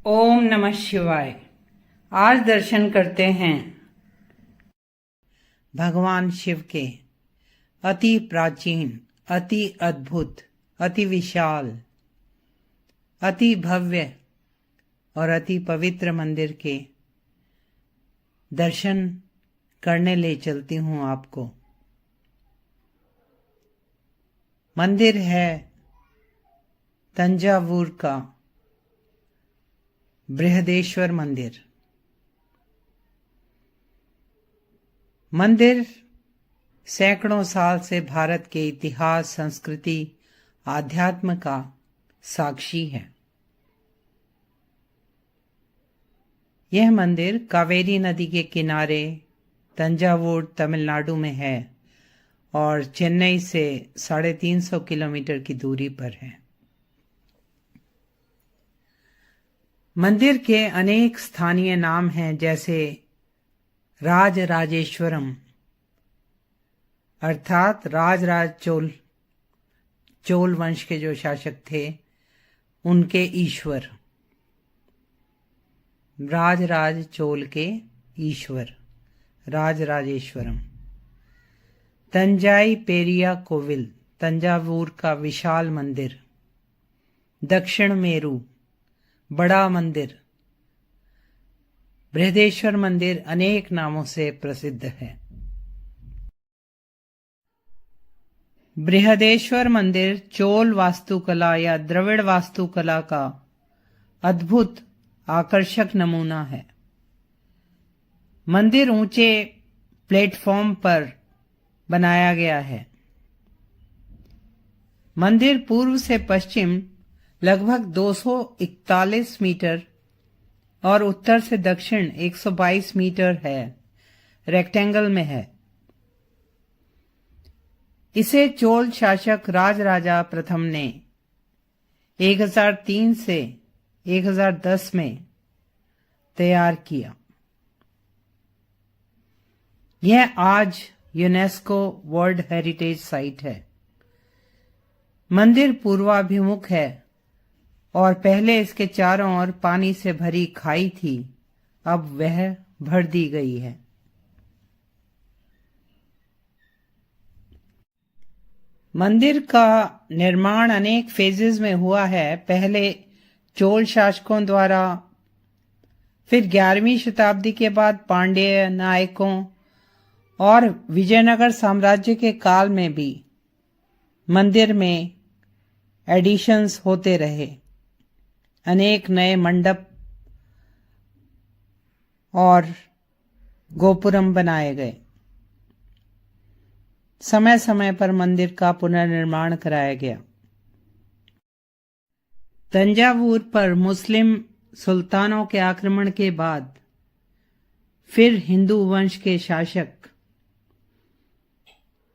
ओम नमः शिवाय। आज दर्शन करते हैं भगवान शिव के अति प्राचीन, अति अद्भुत, अति विशाल, अति भव्य और अति पवित्र मंदिर के दर्शन करने ले चलती हूँ आपको। मंदिर है तंजावुर का बृहदेश्वर मंदिर। मंदिर सैकड़ों साल से भारत के इतिहास, संस्कृति, आध्यात्म का साक्षी है। यह मंदिर कावेरी नदी के किनारे तंजावुर, तमिलनाडु में है और चेन्नई से 350 किलोमीटर की दूरी पर है। मंदिर के अनेक स्थानीय नाम हैं, जैसे राजराजेश्वरम अर्थात राजराज चोल वंश के जो शासक थे उनके ईश्वर, राजराज चोल के ईश्वर राजराजेश्वरम। तंजाई पेरिया कोविल, तंजावुर का विशाल मंदिर। दक्षिण मेरू बड़ा मंदिर। बृहदेश्वर मंदिर अनेक नामों से प्रसिद्ध है। बृहदेश्वर मंदिर चोल वास्तुकला या द्रविड़ वास्तुकला का अद्भुत आकर्षक नमूना है। मंदिर ऊंचे प्लेटफॉर्म पर बनाया गया है। मंदिर पूर्व से पश्चिम लगभग 241 मीटर और उत्तर से दक्षिण 122 मीटर है, रेक्टेंगल में है। इसे चोल शासक राजराजा प्रथम ने 1003 से 1010 में तैयार किया। यह आज यूनेस्को वर्ल्ड हेरिटेज साइट है। मंदिर पूर्वाभिमुख है और पहले इसके चारों ओर पानी से भरी खाई थी, अब वह भर दी गई है। मंदिर का निर्माण अनेक फेजेस में हुआ है। पहले चोल शासकों द्वारा, फिर 11वीं शताब्दी के बाद पांड्य नायकों और विजयनगर साम्राज्य के काल में भी मंदिर में एडिशंस होते रहे। अनेक नए मंडप और गोपुरम बनाए गए। समय समय पर मंदिर का पुनर्निर्माण कराया गया। तंजावुर पर मुस्लिम सुल्तानों के आक्रमण के बाद फिर हिंदू वंश के शासक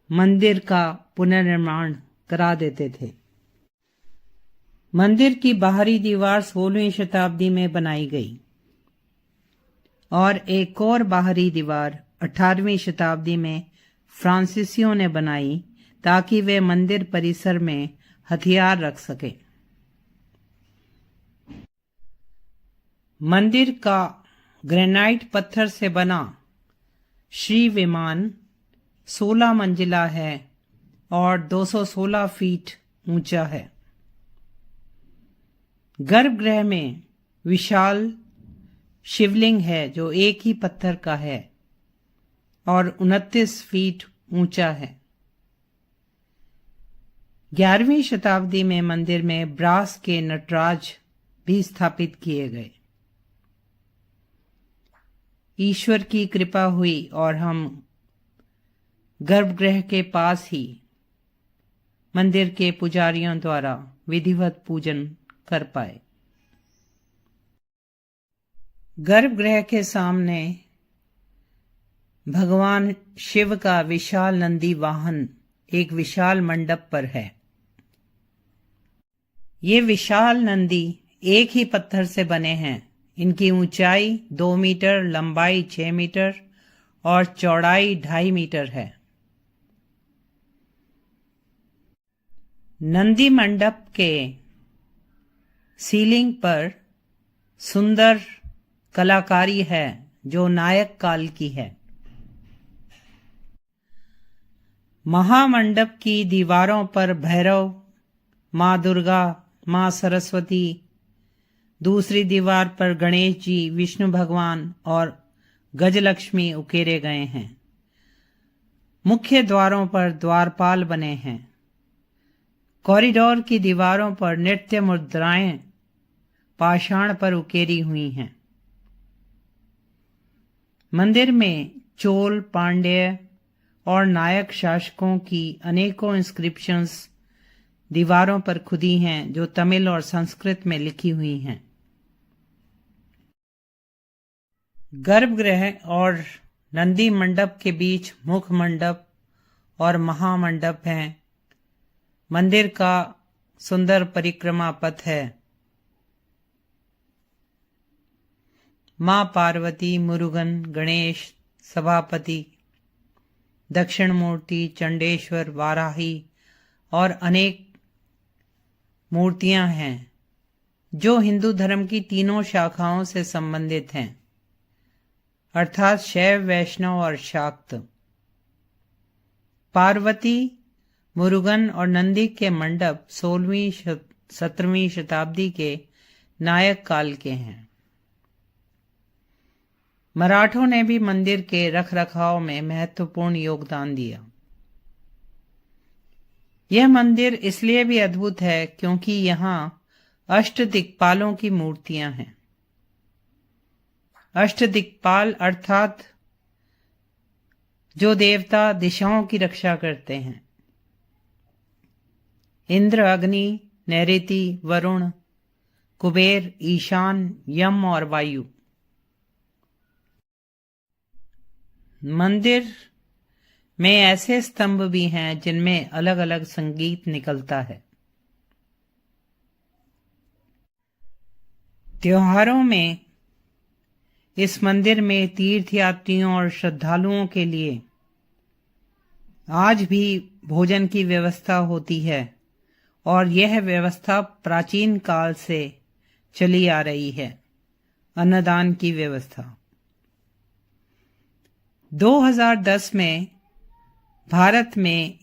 मंदिर का पुनर्निर्माण करा देते थे। मंदिर की बाहरी दीवार 16वीं शताब्दी में बनाई गई और एक और बाहरी दीवार 18वीं शताब्दी में फ्रांसीसियों ने बनाई ताकि वे मंदिर परिसर में हथियार रख सके। मंदिर का ग्रेनाइट पत्थर से बना श्री विमान 16 मंजिला है और 216 फीट ऊंचा है। गर्भगृह में विशाल शिवलिंग है जो एक ही पत्थर का है और 29 फीट ऊंचा है। 11वीं शताब्दी में मंदिर में ब्रास के नटराज भी स्थापित किए गए। ईश्वर की कृपा हुई और हम गर्भगृह के पास ही मंदिर के पुजारियों द्वारा विधिवत पूजन कर पाए। गर्भगृह के सामने भगवान शिव का विशाल नंदी वाहन एक विशाल मंडप पर है। ये विशाल नंदी एक ही पत्थर से बने हैं। इनकी ऊंचाई 2 मीटर, लंबाई 6 मीटर और चौड़ाई 2.5 मीटर है। नंदी मंडप के सीलिंग पर सुंदर कलाकारी है जो नायक काल की है। महामंडप की दीवारों पर भैरव, माँ दुर्गा, माँ सरस्वती, दूसरी दीवार पर गणेश जी, विष्णु भगवान और गजलक्ष्मी उकेरे गए हैं। मुख्य द्वारों पर द्वारपाल बने हैं। कॉरिडोर की दीवारों पर नृत्य मुद्राएं पाषाण पर उकेरी हुई हैं। मंदिर में चोल, पांड्य और नायक शासकों की अनेकों इंस्क्रिप्शंस दीवारों पर खुदी हैं जो तमिल और संस्कृत में लिखी हुई हैं। गर्भगृह और नंदी मंडप के बीच मुख मंडप और महामंडप हैं। मंदिर का सुंदर परिक्रमा पथ है। मां पार्वती, मुरुगन, गणेश, सभापति, दक्षिण मूर्ति, चंडेश्वर, वाराही और अनेक मूर्तियां हैं जो हिंदू धर्म की तीनों शाखाओं से संबंधित हैं, अर्थात शैव, वैष्णव और शाक्त। पार्वती, मुरुगन और नंदी के मंडप 16वीं-17वीं शताब्दी के नायक काल के हैं। मराठों ने भी मंदिर के रखरखाव में महत्वपूर्ण योगदान दिया। यह मंदिर इसलिए भी अद्भुत है क्योंकि यहाँ अष्टदिक्पालों की मूर्तियां हैं। अष्टदिक्पाल अर्थात जो देवता दिशाओं की रक्षा करते हैं। इंद्र, अग्नि, नैऋति, वरुण, कुबेर, ईशान, यम और वायु। मंदिर में ऐसे स्तंभ भी हैं जिनमें अलग अलग संगीत निकलता है। त्योहारों में इस मंदिर में तीर्थयात्रियों और श्रद्धालुओं के लिए आज भी भोजन की व्यवस्था होती है और यह व्यवस्था प्राचीन काल से चली आ रही है। अन्नदान की व्यवस्था 2010 में भारत में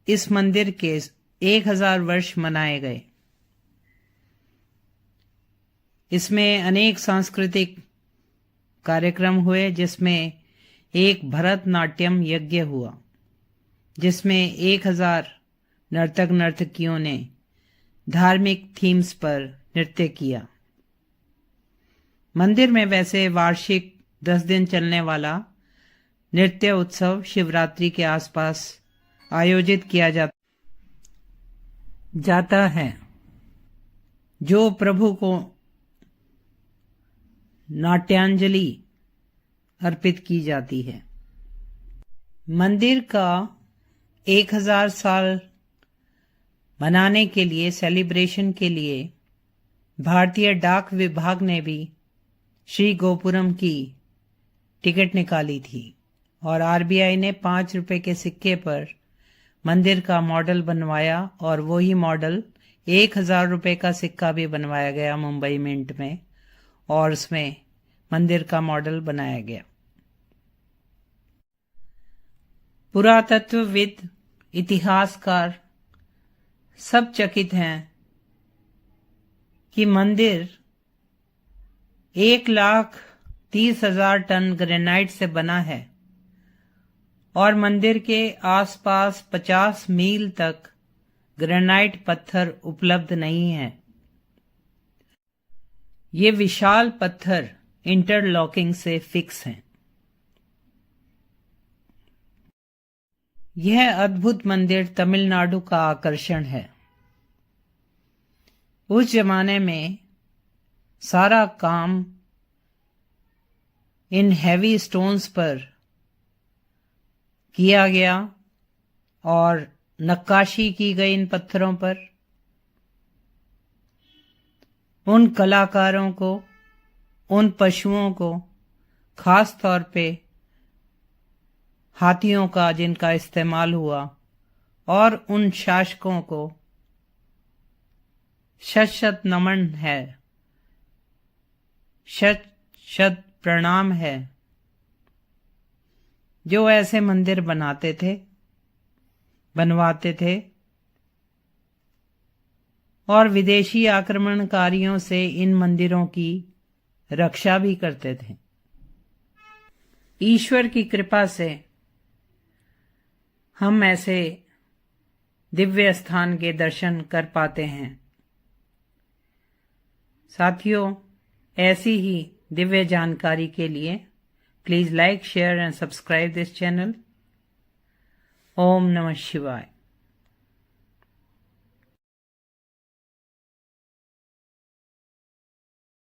इस मंदिर के 1000 वर्ष मनाए गए। इसमें अनेक सांस्कृतिक कार्यक्रम हुए जिसमें एक भरतनाट्यम यज्ञ हुआ जिसमें 1000 नर्तक नर्तकियों ने धार्मिक थीम्स पर नृत्य किया। मंदिर में वैसे वार्षिक 10 दिन चलने वाला नृत्य उत्सव शिवरात्रि के आसपास आयोजित किया जाता है जो प्रभु को नाट्यांजलि अर्पित की जाती है। मंदिर का 1000 साल मनाने के लिए, सेलिब्रेशन के लिए भारतीय डाक विभाग ने भी श्री गोपुरम की टिकट निकाली थी और आरबीआई ने 5 रुपए के सिक्के पर मंदिर का मॉडल बनवाया और वही मॉडल 1000 रुपए का सिक्का भी बनवाया गया मुंबई मिंट में और उसमें मंदिर का मॉडल बनाया गया। पुरातत्वविद, इतिहासकार सब चकित हैं कि मंदिर 1,30,000 टन ग्रेनाइट से बना है और मंदिर के आसपास 50 मील तक ग्रेनाइट पत्थर उपलब्ध नहीं है। ये विशाल पत्थर इंटरलॉकिंग से फिक्स हैं। यह अद्भुत मंदिर तमिलनाडु का आकर्षण है। उस जमाने में सारा काम इन हैवी स्टोन्स पर किया गया और नक्काशी की गई इन पत्थरों पर। उन कलाकारों को, उन पशुओं को, खास तौर पे हाथियों का जिनका इस्तेमाल हुआ और उन शासकों को शत शत नमन है शत शत प्रणाम है जो ऐसे मंदिर बनवाते थे और विदेशी आक्रमणकारियों से इन मंदिरों की रक्षा भी करते थे। ईश्वर की कृपा से हम ऐसे दिव्य स्थान के दर्शन कर पाते हैं। साथियों, ऐसी ही दिव्य जानकारी के लिए please like, share and subscribe this channel. ओम नमः शिवाय।